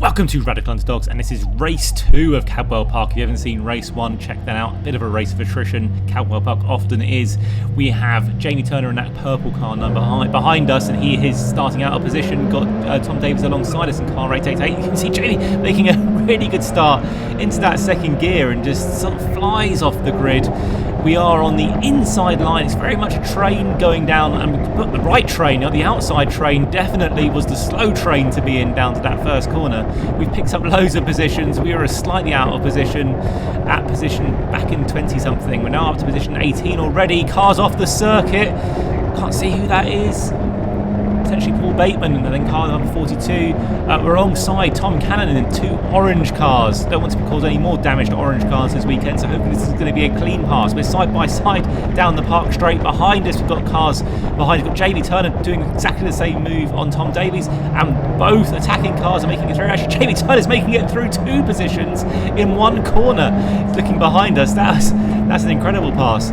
Welcome to Radical Underdogs, and this is race 2 of Cadwell Park. If you haven't seen race 1, check that out. A bit of a race of attrition, Cadwell Park often is. We have Jamie Turner in that purple car number behind us, and he is starting out of position. Got Tom Davies alongside us in car 888. You can see Jamie making a really good start into that second gear and just sort of flies off the grid. We are on the inside line. It's very much a train going down, and the right train, the outside train, definitely was the slow train to be in down to that first corner. We've picked up loads of positions. We were slightly out of position at position back in 20-something. We're now up to position 18 already. Cars off the circuit. Can't see who that is. Potentially Paul Bateman, and then car number 42. We're alongside Tom Cannon in 2 orange cars. Don't want to cause any more damage to orange cars this weekend, so hopefully this is going to be a clean pass. We're side by side down the park straight. Behind us we've got cars behind. We've got Jamie Turner doing exactly the same move on Tom Davies, and both attacking cars are making it through. Actually, Jamie Turner's making it through 2 positions in 1 corner. Looking behind us, that's an incredible pass.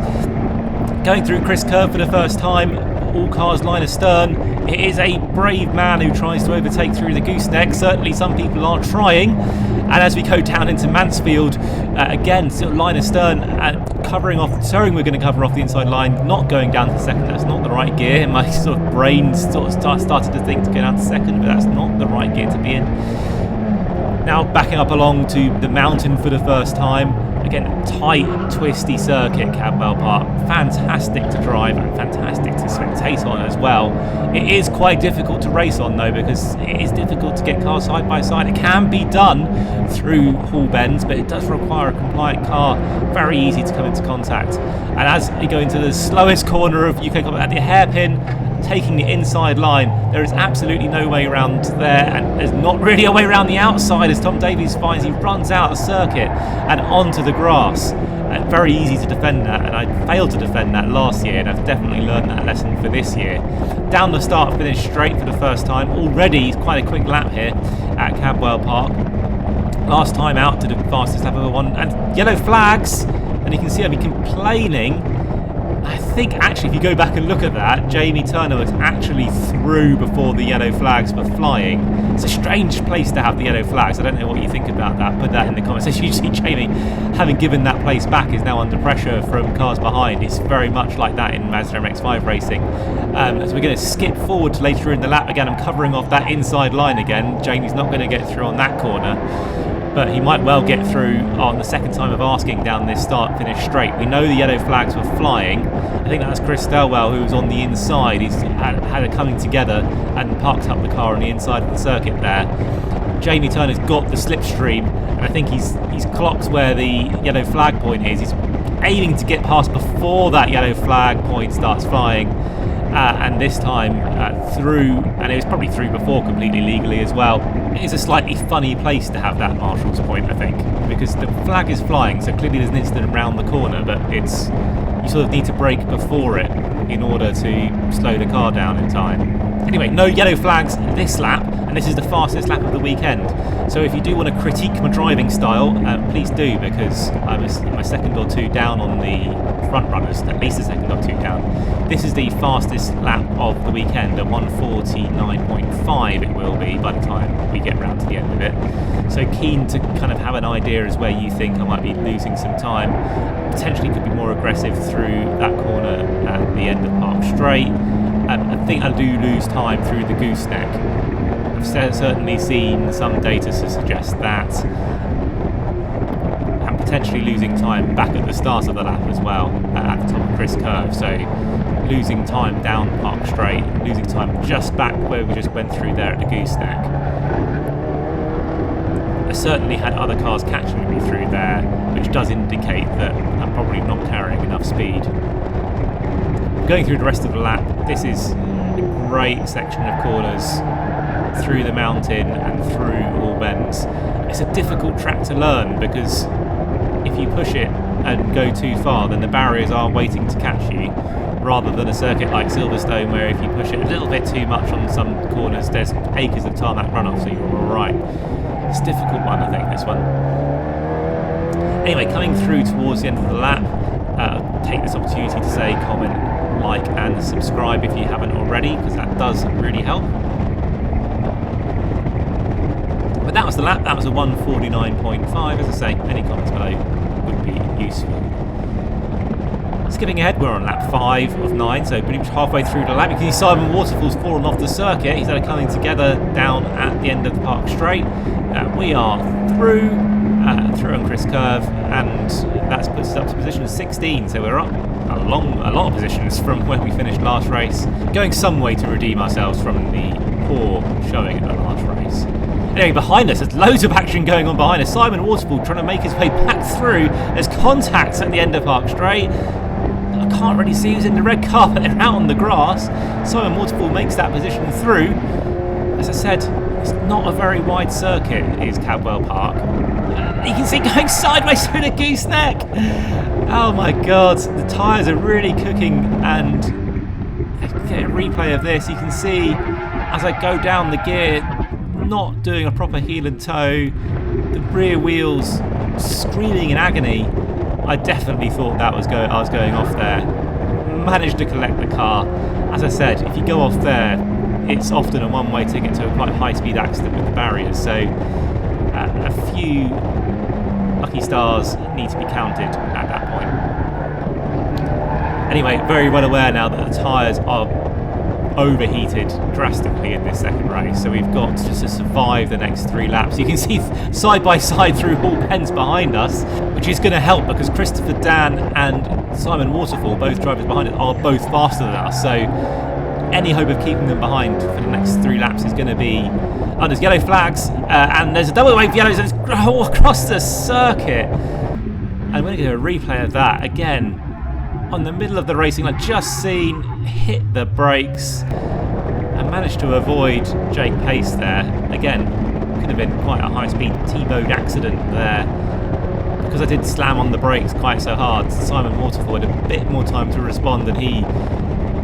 Going through Chris Curve for the first time. All cars line astern. It is a brave man who tries to overtake through the gooseneck. Certainly some people are trying. And as we go down into Mansfield, again, sort of line astern, showing we're going to cover off the inside line, not going down to second. That's not the right gear. My sort of brain started to think to go down to second, but that's not the right gear to be in. Now backing up along to the mountain for the first time. Again, tight, twisty circuit, Cadwell Park. Fantastic to drive and fantastic to spectate on as well. It is quite difficult to race on though, because it is difficult to get cars side by side. It can be done through hall bends, but it does require a compliant car. Very easy to come into contact. And as you go into the slowest corner of UK at the hairpin, taking the inside line, there is absolutely no way around there, and there's not really a way around the outside as Tom Davies finds he runs out of circuit and onto the grass. Very easy to defend that, and I failed to defend that last year, and I've definitely learned that lesson for this year. Down the start, finish straight for the first time. Already quite a quick lap here at Cadwell Park. Last time out to the fastest lap of one, and yellow flags, and you can see I've been complaining. I think actually if you go back and look at that, Jamie Turner was actually through before the yellow flags were flying. It's a strange place to have the yellow flags. I don't know what you think about that. Put that in the comments. As you see, Jamie, having given that place back, is now under pressure from cars behind. It's very much like that in Mazda MX-5 racing. So we're going to skip forward to later in the lap. Again, I'm covering off that inside line again. Jamie's not going to get through on that corner, but he might well get through on the second time of asking down this start-finish straight. We know the yellow flags were flying. I think that's Chris Cadwell who was on the inside. He's had a coming together and parked up the car on the inside of the circuit there. Jamie Turner's got the slipstream, and I think he's clocked where the yellow flag point is. He's aiming to get past before that yellow flag point starts flying. And this time through, and it was probably through before completely legally as well. It is a slightly funny place to have that marshal's point, I think, because the flag is flying, so clearly there's an incident around the corner, but you sort of need to brake before it in order to slow the car down in time. Anyway, no yellow flags this lap, and this is the fastest lap of the weekend. So if you do want to critique my driving style, please do, because I'm a second or 2 down on the front runners, at least a second or 2 down. This is the fastest lap of the weekend, at 1:49.5 it will be by the time we get round to the end of it. So keen to kind of have an idea as where you think I might be losing some time. Potentially could be more aggressive through that corner at the end of Park Straight. I think I do lose time through the gooseneck. I've certainly seen some data to suggest that. And potentially losing time back at the start of the lap as well, at the top of Chris Curve. So losing time down Park Straight, losing time just back where we just went through there at the gooseneck. I certainly had other cars catching me through there, which does indicate that I'm probably not carrying enough speed. Going through the rest of the lap, this is a great section of corners through the mountain and through all bends. It's a difficult track to learn, because if you push it and go too far, then the barriers are waiting to catch you, rather than a circuit like Silverstone where if you push it a little bit too much on some corners, there's acres of tarmac runoff, so you're alright. It's a difficult one, I think, this one. Anyway, coming through towards the end of the lap, take this opportunity to say, comment, like and subscribe if you haven't already, because that does really help. that was the lap. That was a 1:49.5. As I say, any comments below would be useful. Skipping ahead, we're on lap 5 of 9, so pretty much halfway through the lap. You can see Simon Waterfall's fallen off the circuit. He's had a coming together down at the end of the park straight. We are through on Chris Curve, and that puts us up to position 16, so we're up a lot of positions from where we finished last race, going some way to redeem ourselves from the poor showing at the last race. Anyway, behind us, there's loads of action going on behind us. Simon Waterfall trying to make his way back through. There's contacts at the end of Park Straight. I can't really see who's in the red car, but they're out on the grass. Simon Waterfall makes that position through. As I said, it's not a very wide circuit, is Cadwell Park. You can see going sideways through the gooseneck. Oh my god, the tyres are really cooking, and get a replay of this. You can see as I go down the gear, not doing a proper heel and toe, the rear wheels screaming in agony. I definitely thought that was I was going off there. Managed to collect the car. As I said, if you go off there, it's often a one-way ticket to a quite high-speed accident with the barriers. So a few lucky stars need to be counted at that point. Anyway, very well aware now that the tyres are overheated drastically in this second race, so we've got just to survive the next 3 laps. You can see side by side through Hall Pens behind us, which is going to help because Christopher Dan and Simon Waterfall, both drivers behind us, are both faster than us, so any hope of keeping them behind for the next 3 laps is going to be... Oh, there's yellow flags, and there's a double wave of yellows all across the circuit. I'm going to do a replay of that again. On the middle of the racing line, just seen, hit the brakes and managed to avoid Jake Pace there. Again, could have been quite a high-speed T-mode accident there. Because I did slam on the brakes quite so hard, Simon Waterfall had a bit more time to respond, and he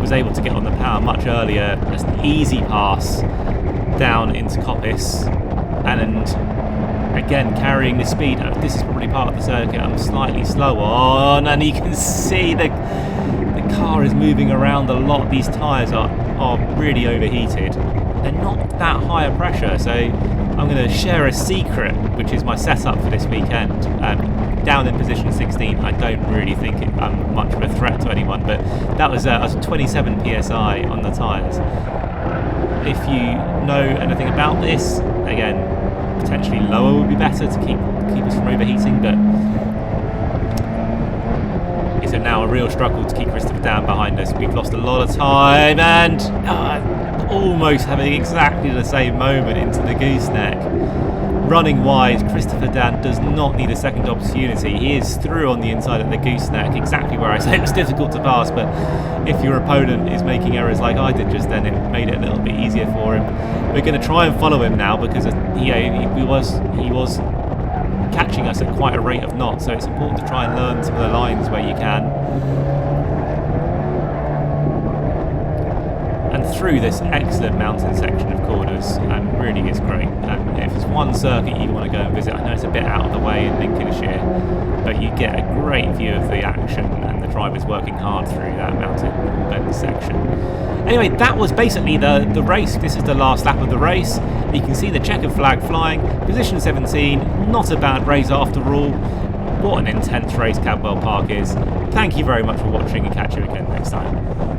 was able to get on the power much earlier. Just an easy pass down into Coppice, and again carrying the speed. This is probably part of the circuit I'm slightly slow on, and you can see the car is moving around a lot. These tyres are really overheated. They're not that high a pressure, so I'm going to share a secret, which is my setup for this weekend. Down in position 16, I don't really think I'm much of a threat to anyone, but that was 27 psi on the tyres. If you know anything about this, again, potentially lower would be better to keep us from overheating, but it's now a real struggle to keep Christopher Dan behind us. We've lost a lot of time, and almost having exactly the same moment into the gooseneck. Running wide, Christopher Dan does not need a second opportunity. He is through on the inside of the gooseneck, exactly where I said it was difficult to pass, but if your opponent is making errors like I did just then, it made it a little bit easier for him. We're going to try and follow him now because he was catching us at quite a rate of knots, so it's important to try and learn some of the lines where you can. And through this excellent mountain section of corners, really is great. If there's one circuit you want to go and visit, I know it's a bit out of the way in Lincolnshire, but you get a great view of the action and the drivers working hard through that mountain bend section. Anyway, that was basically the race. This is the last lap of the race. You can see the checkered flag flying. Position 17, not a bad race after all. What an intense race Cadwell Park is. Thank you very much for watching, and catch you again next time.